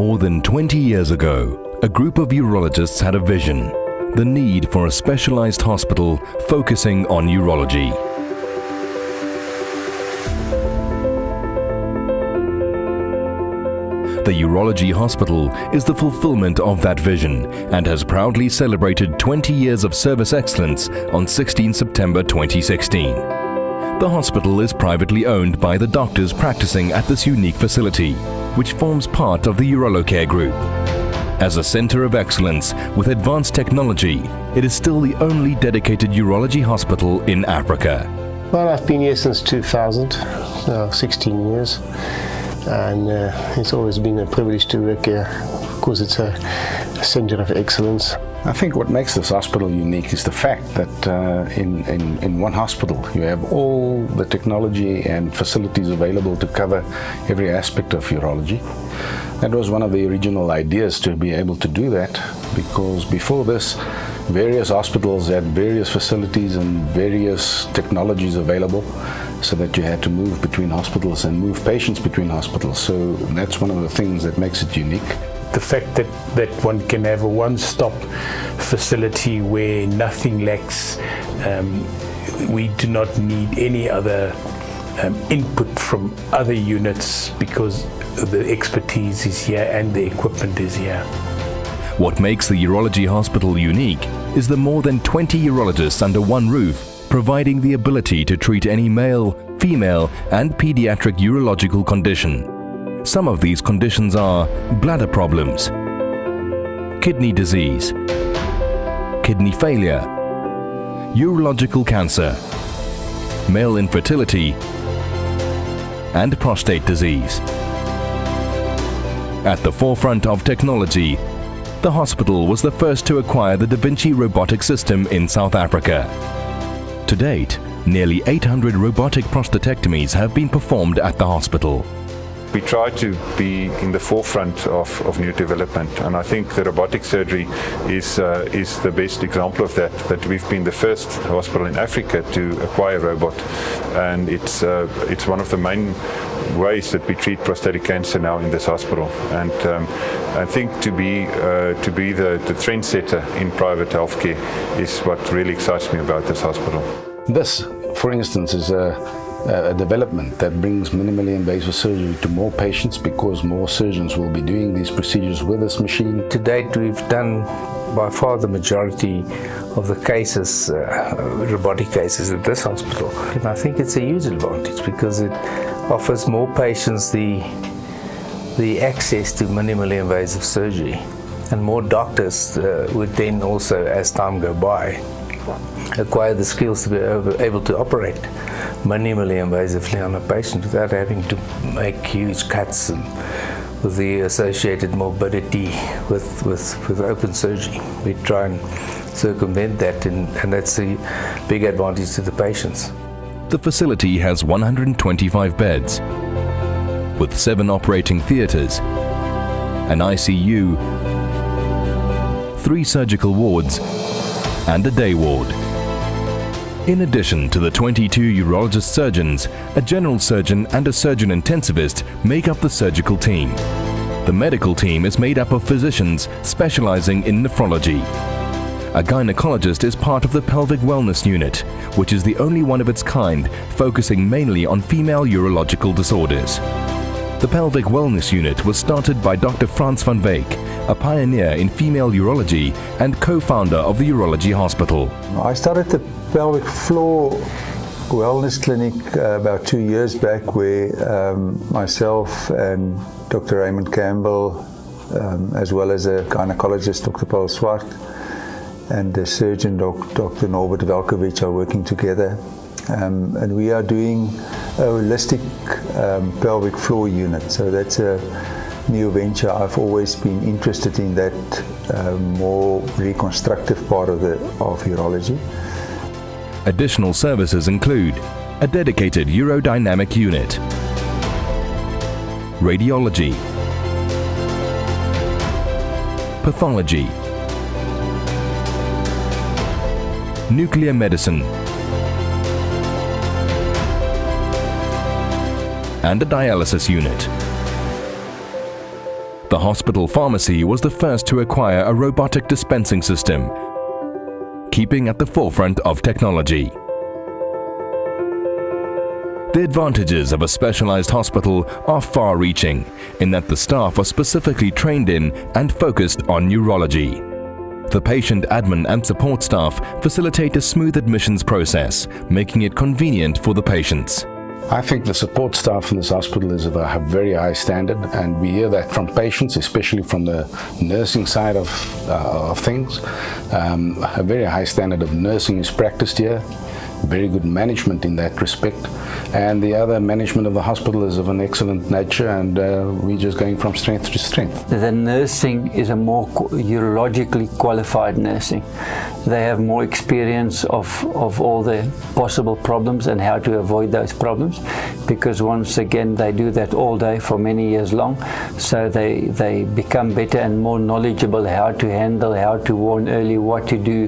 More than 20 years ago, a group of urologists had a vision: the need for a specialized hospital focusing on urology. The Urology Hospital is the fulfillment of that vision and has proudly celebrated 20 years of service excellence on 16 September 2016. The hospital is privately owned by the doctors practicing at this unique facility, which forms part of the Urolocare Group. As a center of excellence with advanced technology, it is still the only dedicated urology hospital in Africa. Well, I've been here since 2000, 16 years, and it's always been a privilege to work here because it's a center of excellence. I think what makes this hospital unique is the fact that in one hospital you have all the technology and facilities available to cover every aspect of urology. That was one of the original ideas, to be able to do that, because before this various hospitals had various facilities and various technologies available, so that you had to move between hospitals and move patients between hospitals. So that's one of the things that makes it unique. The fact that one can have a one-stop facility where nothing lacks. We do not need any other input from other units because the expertise is here and the equipment is here. What makes the Urology Hospital unique is the more than 20 urologists under one roof, providing the ability to treat any male, female and pediatric urological condition. Some of these conditions are bladder problems, kidney disease, kidney failure, urological cancer, male infertility, and prostate disease. At the forefront of technology, the hospital was the first to acquire the Da-Vinci robotic system in South Africa. To date, nearly 800 robotic prostatectomies have been performed at the hospital. We try to be in the forefront of new development, and I think the robotic surgery is the best example of that we've been the first hospital in Africa to acquire a robot, and it's one of the main ways that we treat prostatic cancer now in this hospital. And I think to be the trendsetter in private healthcare is what really excites me about this hospital. This, for instance, is a development that brings minimally invasive surgery to more patients, because more surgeons will be doing these procedures with this machine. To date, we've done by far the majority of the cases, robotic cases at this hospital. And I think it's a huge advantage because it offers more patients the access to minimally invasive surgery, and more doctors would then also, as time goes by, acquire the skills to be able to operate minimally invasively on a patient without having to make huge cuts and with the associated morbidity with open surgery. We try and circumvent that, and that's a big advantage to the patients. The facility has 125 beds, with 7 operating theatres, an ICU, 3 surgical wards, and a day ward. In addition to the 22 urologist surgeons, a general surgeon and a surgeon intensivist make up the surgical team. The medical team is made up of physicians specializing in nephrology. A gynecologist is part of the pelvic wellness unit, which is the only one of its kind focusing mainly on female urological disorders. The pelvic wellness unit was started by Dr. Frans van Wyk, a pioneer in female urology and co-founder of the Urology Hospital. I started the pelvic floor wellness clinic about 2 years back, where myself and Dr. Raymond Campbell, as well as a gynecologist, Dr. Paul Swart, and the surgeon, Dr. Norbert Velkovic, are working together. And we are doing a holistic pelvic floor unit. So that's a new venture. I've always been interested in that more reconstructive part of urology. Additional services include a dedicated urodynamic unit, radiology, pathology, nuclear medicine, and a dialysis unit. The hospital pharmacy was the first to acquire a robotic dispensing system, keeping at the forefront of technology. The advantages of a specialized hospital are far-reaching in that the staff are specifically trained in and focused on urology. The patient admin and support staff facilitate a smooth admissions process, making it convenient for the patients. I think the support staff in this hospital is of a very high standard, and we hear that from patients, especially from the nursing side of things. A very high standard of nursing is practiced here. Very good management in that respect, and the other management of the hospital is of an excellent nature, and we're just going from strength to strength. The nursing is a more urologically qualified nursing. They have more experience of all the possible problems and how to avoid those problems, because once again they do that all day for many years long, so they become better and more knowledgeable how to handle, how to warn early, what to do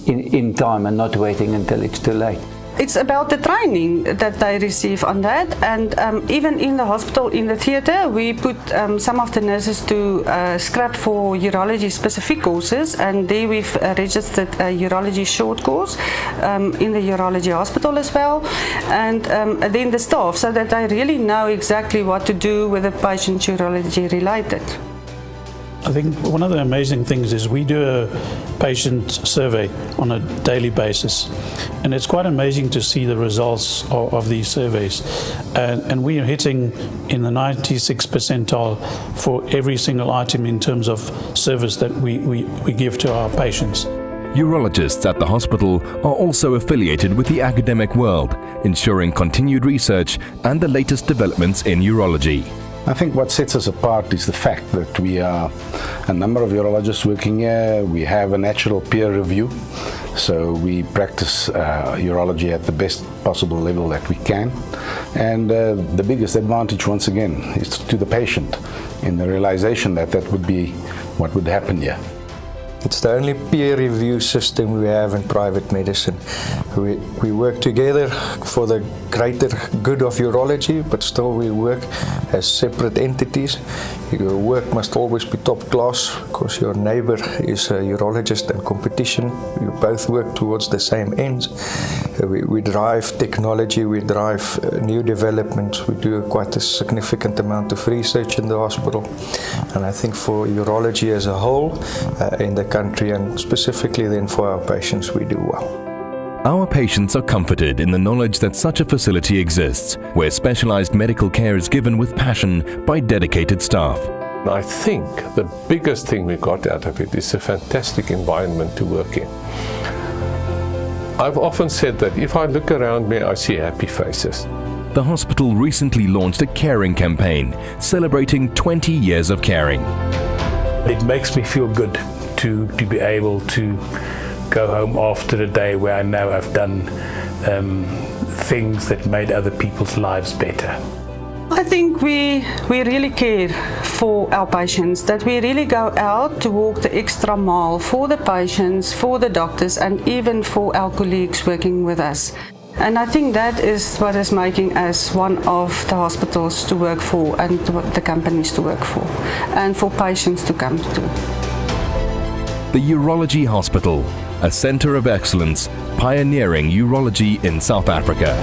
in time and not waiting until it's too late. It's about the training that they receive on that, and even in the hospital, in the theatre, we put some of the nurses to scrap for urology specific courses, and there we've registered a urology short course in the urology hospital as well, and then the staff, so that they really know exactly what to do with the patient urology related. I think one of the amazing things is we do a patient survey on a daily basis, and it's quite amazing to see the results of these surveys, and we are hitting in the 96th percentile for every single item in terms of service that we give to our patients. Urologists at the hospital are also affiliated with the academic world, ensuring continued research and the latest developments in urology. I think what sets us apart is the fact that we are a number of urologists working here. We have a natural peer review, so we practice urology at the best possible level that we can. And the biggest advantage, once again, is to the patient in the realization that that would be what would happen here. It's the only peer review system we have in private medicine. We work together for the greater good of urology, but still we work as separate entities. Your work must always be top class, because your neighbor is a urologist and competition. You both work towards the same ends. We drive technology, we drive new developments. We do quite a significant amount of research in the hospital. And I think for urology as a whole in the country, and specifically then for our patients, we do well. Our patients are comforted in the knowledge that such a facility exists, where specialized medical care is given with passion by dedicated staff. I think the biggest thing we got out of it is a fantastic environment to work in. I've often said that if I look around me, I see happy faces. The hospital recently launched a caring campaign celebrating 20 years of caring. It makes me feel good to be able to go home after a day where I know I've done things that made other people's lives better. I think we really care for our patients, that we really go out to walk the extra mile for the patients, for the doctors, and even for our colleagues working with us. And I think that is what is making us one of the hospitals to work for, and the companies to work for, and for patients to come to. The Urology Hospital, a center of excellence pioneering urology in South Africa.